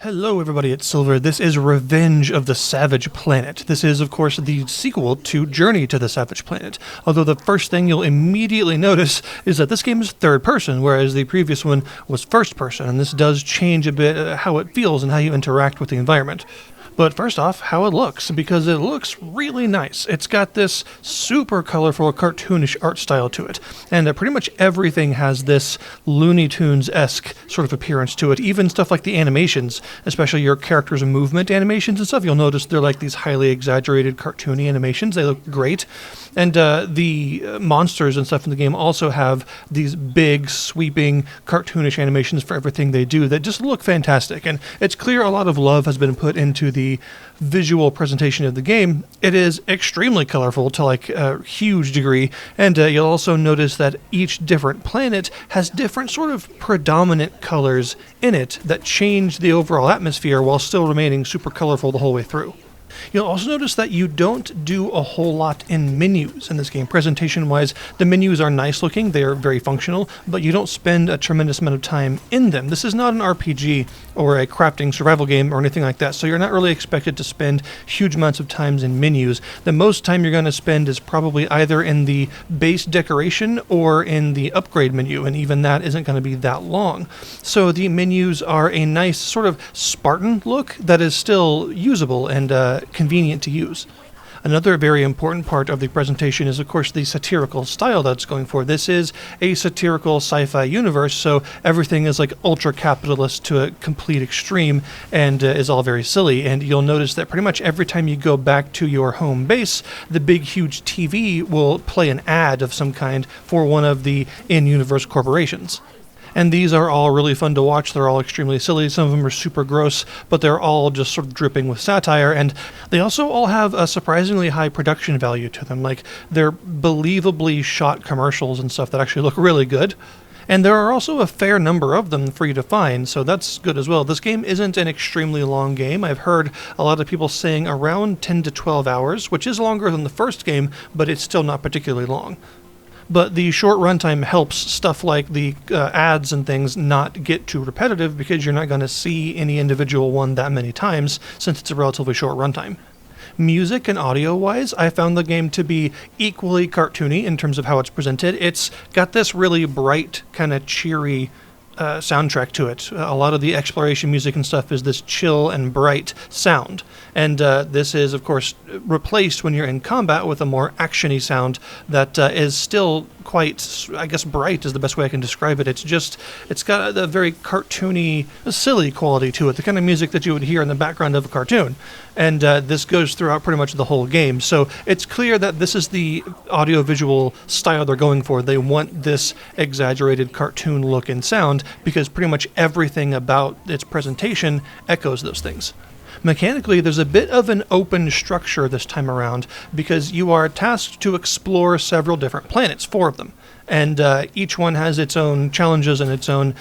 Hello everybody, it's Silver. This is Revenge of the Savage Planet. This is, of course, the sequel to Journey to the Savage Planet. Although the first thing you'll immediately notice is that this game is third person, whereas the previous one was first person, and this does change a bit how it feels and how you interact with the environment. But first off, how it looks, because it looks really nice. It's got this super colorful, cartoonish art style to it, and pretty much everything has this Looney Tunes-esque sort of appearance to it. Even stuff like the animations, especially your characters' movement animations and stuff, you'll notice they're like these highly exaggerated, cartoony animations. They look great. And the monsters and stuff in the game also have these big, sweeping, cartoonish animations for everything they do that just look fantastic. And it's clear a lot of love has been put into the visual presentation of the game. It is extremely colorful to like a huge degree, and you'll also notice that each different planet has different sort of predominant colors in it that change the overall atmosphere while still remaining super colorful the whole way through. You'll also notice that you don't do a whole lot in menus in this game. Presentation-wise, the menus are nice looking, they are very functional, but you don't spend a tremendous amount of time in them. This is not an RPG or a crafting survival game or anything like that, so you're not really expected to spend huge amounts of time in menus. The most time you're going to spend is probably either in the base decoration or in the upgrade menu, and even that isn't going to be that long. So the menus are a nice sort of Spartan look that is still usable and convenient to use. Another very important part of the presentation is, of course, the satirical style that's going for. This is a satirical sci-fi universe, so everything is like ultra-capitalist to a complete extreme and is all very silly. And you'll notice that pretty much every time you go back to your home base, the big, huge TV will play an ad of some kind for one of the in-universe corporations. And these are all really fun to watch. They're all extremely silly. Some of them are super gross, but they're all just sort of dripping with satire. And they also all have a surprisingly high production value to them. Like, they're believably shot commercials and stuff that actually look really good. And there are also a fair number of them for you to find, so that's good as well. This game isn't an extremely long game. I've heard a lot of people saying around 10 to 12 hours, which is longer than the first game, but it's still not particularly long. But the short runtime helps stuff like the ads and things not get too repetitive because you're not going to see any individual one that many times since it's a relatively short runtime. Music and audio-wise, I found the game to be equally cartoony in terms of how it's presented. It's got this really bright, kind of cheery soundtrack to it. A lot of the exploration music and stuff is this chill and bright sound. And this is, of course, replaced when you're in combat with a more action-y sound that is still quite, I guess, bright is the best way I can describe it. It's got a very cartoony, silly quality to it, the kind of music that you would hear in the background of a cartoon. And this goes throughout pretty much the whole game. So it's clear that this is the audio-visual style they're going for. They want this exaggerated cartoon look and sound because pretty much everything about its presentation echoes those things. Mechanically, there's a bit of an open structure this time around because you are tasked to explore several different planets, 4 of them. And each one has its own challenges and its own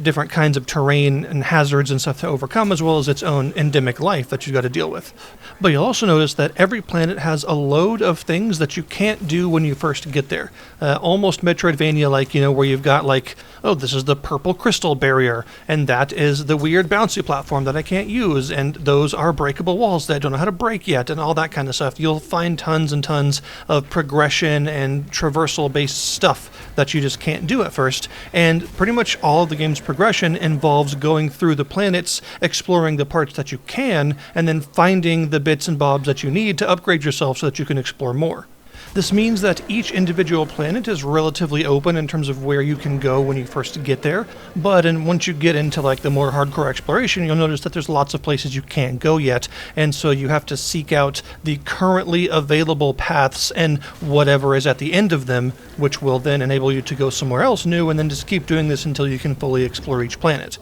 different kinds of terrain and hazards and stuff to overcome, as well as its own endemic life that you've got to deal with. But you'll also notice that every planet has a load of things that you can't do when you first get there. Almost Metroidvania-like, where you've got like, oh, this is the purple crystal barrier, and that is the weird bouncy platform that I can't use, and those are breakable walls that I don't know how to break yet, and all that kind of stuff. You'll find tons and tons of progression and traversal-based stuff that you just can't do at first, and pretty much all of the game's progression involves going through the planets, exploring the parts that you can, and then finding the bits and bobs that you need to upgrade yourself so that you can explore more. This means that each individual planet is relatively open in terms of where you can go when you first get there, but once you get into like the more hardcore exploration, you'll notice that there's lots of places you can't go yet, and so you have to seek out the currently available paths and whatever is at the end of them, which will then enable you to go somewhere else new, and then just keep doing this until you can fully explore each planet.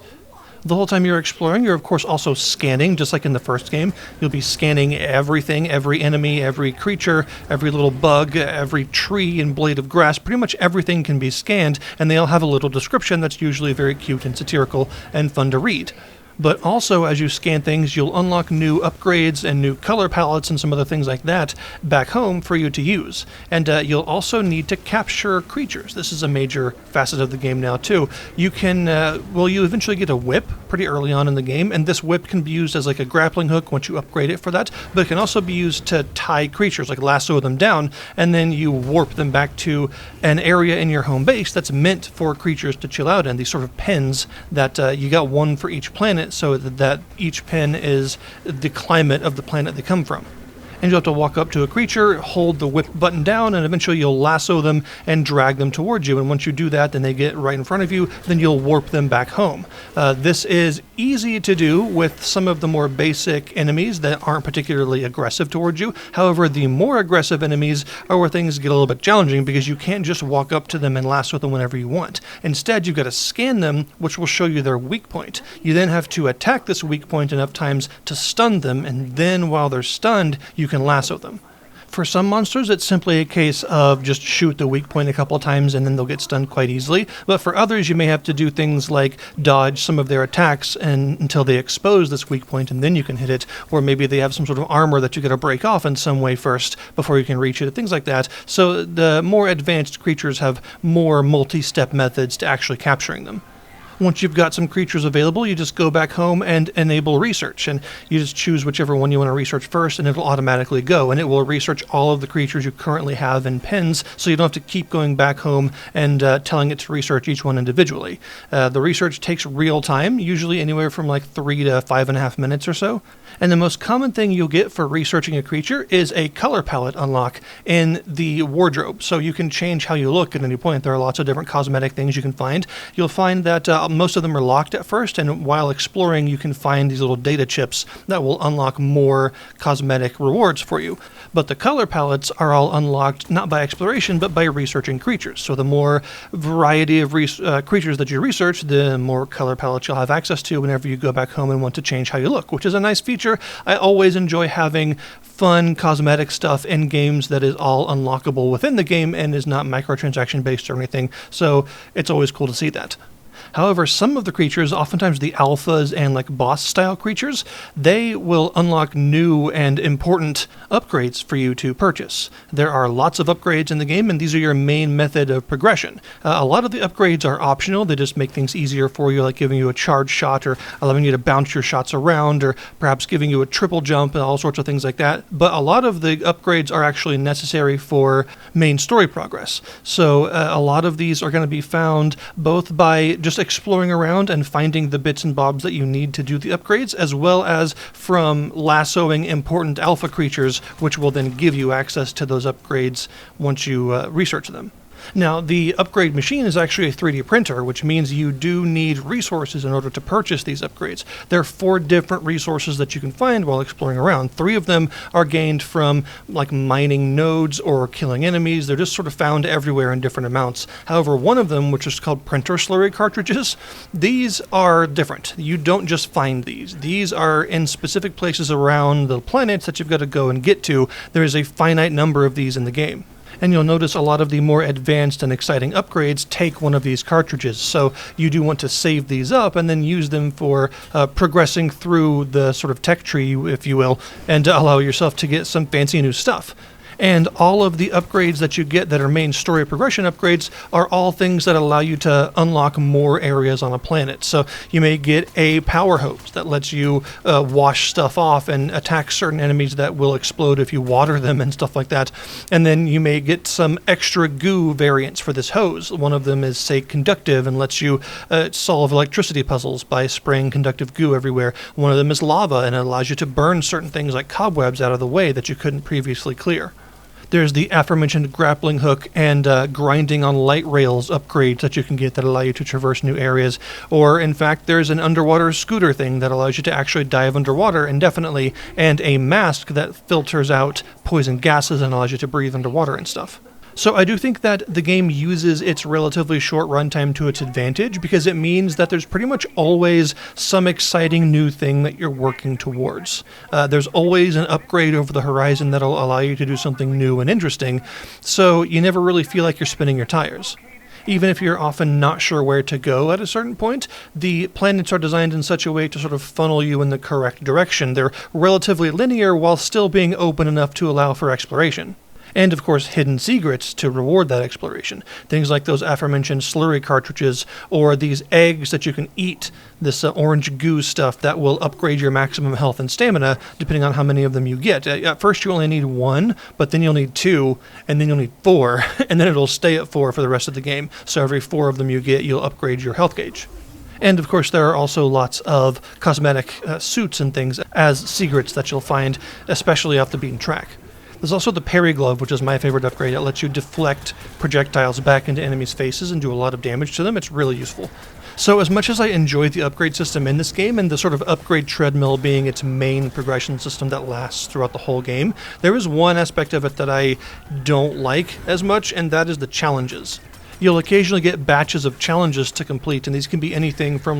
The whole time you're exploring, you're of course also scanning, just like in the first game. You'll be scanning everything, every enemy, every creature, every little bug, every tree and blade of grass. Pretty much everything can be scanned, and they all have a little description that's usually very cute and satirical and fun to read. But also, as you scan things, you'll unlock new upgrades and new color palettes and some other things like that back home for you to use. And you'll also need to capture creatures. This is a major facet of the game now, too. You can, you eventually get a whip pretty early on in the game, and this whip can be used as like a grappling hook once you upgrade it for that, but it can also be used to tie creatures, like lasso them down, and then you warp them back to an area in your home base that's meant for creatures to chill out in, these sort of pens that you got one for each planet, so that each pen is the climate of the planet they come from. And you'll have to walk up to a creature, hold the whip button down, and eventually you'll lasso them and drag them towards you. And once you do that, then they get right in front of you, then you'll warp them back home. This is easy to do with some of the more basic enemies that aren't particularly aggressive towards you. However, the more aggressive enemies are where things get a little bit challenging, because you can't just walk up to them and lasso them whenever you want. Instead, you've got to scan them, which will show you their weak point. You then have to attack this weak point enough times to stun them, and then while they're stunned, you can lasso them. For some monsters, it's simply a case of just shoot the weak point a couple of times and then they'll get stunned quite easily. But for others, you may have to do things like dodge some of their attacks until they expose this weak point, and then you can hit it. Or maybe they have some sort of armor that you got to break off in some way first before you can reach it, things like that. So the more advanced creatures have more multi-step methods to actually capturing them. Once you've got some creatures available, you just go back home and enable research, and you just choose whichever one you want to research first, and it'll automatically go, and it will research all of the creatures you currently have in pens, so you don't have to keep going back home and telling it to research each one individually. The research takes real time, usually anywhere from like 3 to 5.5 minutes or so. And the most common thing you'll get for researching a creature is a color palette unlock in the wardrobe. So you can change how you look at any point. There are lots of different cosmetic things you can find. You'll find that most of them are locked at first, and while exploring, you can find these little data chips that will unlock more cosmetic rewards for you. But the color palettes are all unlocked not by exploration, but by researching creatures. So the more variety of creatures that you research, the more color palettes you'll have access to whenever you go back home and want to change how you look, which is a nice feature. I always enjoy having fun cosmetic stuff in games that is all unlockable within the game and is not microtransaction based or anything, so it's always cool to see that. However, some of the creatures, oftentimes the alphas and like boss style creatures, they will unlock new and important upgrades for you to purchase. There are lots of upgrades in the game, and these are your main method of progression. A lot of the upgrades are optional. They just make things easier for you, like giving you a charge shot or allowing you to bounce your shots around, or perhaps giving you a triple jump and all sorts of things like that. But a lot of the upgrades are actually necessary for main story progress. So a lot of these are going to be found both by just exploring around and finding the bits and bobs that you need to do the upgrades, as well as from lassoing important alpha creatures, which will then give you access to those upgrades once you research them. Now, the upgrade machine is actually a 3D printer, which means you do need resources in order to purchase these upgrades. There are 4 different resources that you can find while exploring around. 3 of them are gained from like mining nodes or killing enemies. They're just sort of found everywhere in different amounts. However, one of them, which is called printer slurry cartridges, these are different. You don't just find these. These are in specific places around the planets that you've got to go and get to. There is a finite number of these in the game. And you'll notice a lot of the more advanced and exciting upgrades take one of these cartridges. So you do want to save these up and then use them for progressing through the sort of tech tree, if you will, and allow yourself to get some fancy new stuff. And all of the upgrades that you get that are main story progression upgrades are all things that allow you to unlock more areas on a planet. So you may get a power hose that lets you wash stuff off and attack certain enemies that will explode if you water them and stuff like that. And then you may get some extra goo variants for this hose. One of them is, say, conductive and lets you solve electricity puzzles by spraying conductive goo everywhere. One of them is lava and it allows you to burn certain things like cobwebs out of the way that you couldn't previously clear. There's the aforementioned grappling hook and grinding on light rails upgrades that you can get that allow you to traverse new areas. Or, in fact, there's an underwater scooter thing that allows you to actually dive underwater indefinitely, and a mask that filters out poison gases and allows you to breathe underwater and stuff. So I do think that the game uses its relatively short runtime to its advantage, because it means that there's pretty much always some exciting new thing that you're working towards. There's always an upgrade over the horizon that'll allow you to do something new and interesting, so you never really feel like you're spinning your tires. Even if you're often not sure where to go at a certain point, the planets are designed in such a way to sort of funnel you in the correct direction. They're relatively linear while still being open enough to allow for exploration. And of course hidden secrets to reward that exploration. Things like those aforementioned slurry cartridges, or these eggs that you can eat, this orange goo stuff that will upgrade your maximum health and stamina depending on how many of them you get. At first you only need 1, but then you'll need 2, and then you'll need 4, and then it'll stay at 4 for the rest of the game. So every 4 of them you get, you'll upgrade your health gauge. And of course there are also lots of cosmetic suits and things as secrets that you'll find, especially off the beaten track. There's also the parry glove, which is my favorite upgrade. It lets you deflect projectiles back into enemies' faces and do a lot of damage to them. It's really useful. So as much as I enjoy the upgrade system in this game, and the sort of upgrade treadmill being its main progression system that lasts throughout the whole game, there is one aspect of it that I don't like as much, and that is the challenges. You'll occasionally get batches of challenges to complete, and these can be anything from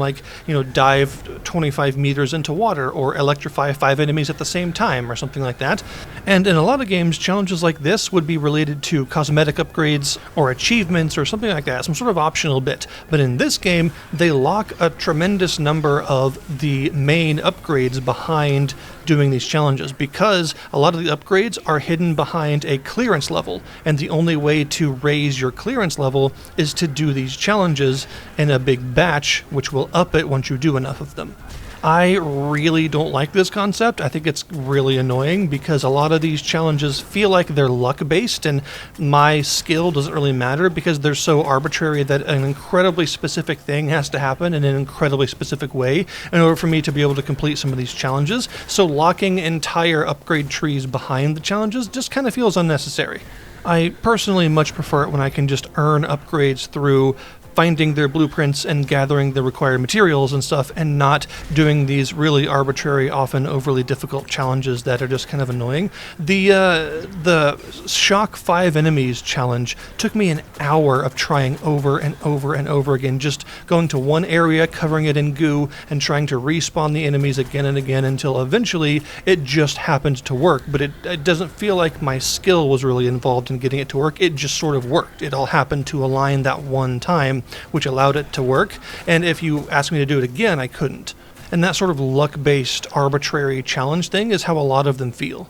dive 25 meters into water, or electrify 5 enemies at the same time, or something like that. And in a lot of games, challenges like this would be related to cosmetic upgrades, or achievements, or something like that, some sort of optional bit. But in this game, they lock a tremendous number of the main upgrades behind doing these challenges, because a lot of the upgrades are hidden behind a clearance level, and the only way to raise your clearance level is to do these challenges in a big batch, which will up it once you do enough of them. I really don't like this concept. I think it's really annoying because a lot of these challenges feel like they're luck-based, and my skill doesn't really matter because they're so arbitrary that an incredibly specific thing has to happen in an incredibly specific way in order for me to be able to complete some of these challenges. So locking entire upgrade trees behind the challenges just kind of feels unnecessary. I personally much prefer it when I can just earn upgrades through finding their blueprints and gathering the required materials and stuff, and not doing these really arbitrary, often overly difficult challenges that are just kind of annoying. The shock 5 enemies challenge took me an hour of trying over and over and over again, just going to one area, covering it in goo, and trying to respawn the enemies again and again until eventually it just happened to work. But it doesn't feel like my skill was really involved in getting it to work. It just sort of worked. It all happened to align that one time, which allowed it to work, and if you asked me to do it again, I couldn't. And that sort of luck-based, arbitrary challenge thing is how a lot of them feel.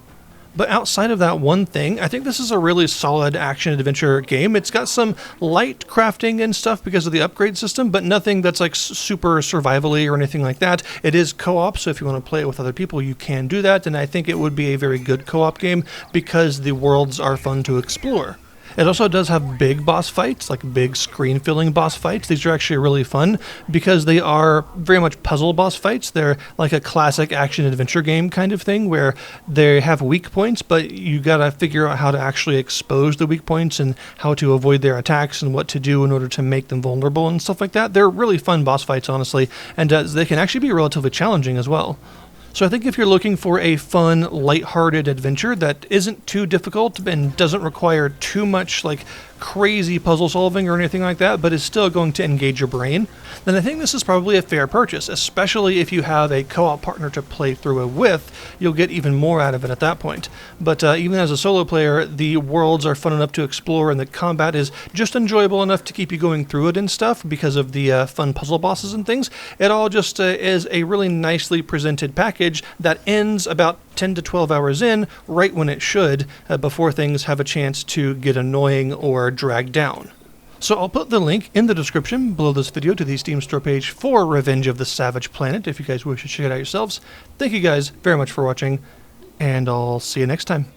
But outside of that one thing, I think this is a really solid action-adventure game. It's got some light crafting and stuff because of the upgrade system, but nothing that's like super survival-y or anything like that. It is co-op, so if you want to play it with other people, you can do that, and I think it would be a very good co-op game because the worlds are fun to explore. It also does have big boss fights, like big screen-filling boss fights. These are actually really fun because they are very much puzzle boss fights. They're like a classic action-adventure game kind of thing where they have weak points, but you gotta figure out how to actually expose the weak points and how to avoid their attacks and what to do in order to make them vulnerable and stuff like that. They're really fun boss fights, honestly, and they can actually be relatively challenging as well. So I think if you're looking for a fun, lighthearted adventure that isn't too difficult and doesn't require too much like crazy puzzle solving or anything like that, but is still going to engage your brain, then I think this is probably a fair purchase, especially if you have a co-op partner to play through it with. You'll get even more out of it at that point. But even as a solo player, the worlds are fun enough to explore, and the combat is just enjoyable enough to keep you going through it and stuff because of the fun puzzle bosses and things. It all just is a really nicely presented package that ends about 10 to 12 hours in, right when it should, before things have a chance to get annoying or drag down. So I'll put the link in the description below this video to the Steam store page for Revenge of the Savage Planet if you guys wish to check it out yourselves. Thank you guys very much for watching, and I'll see you next time.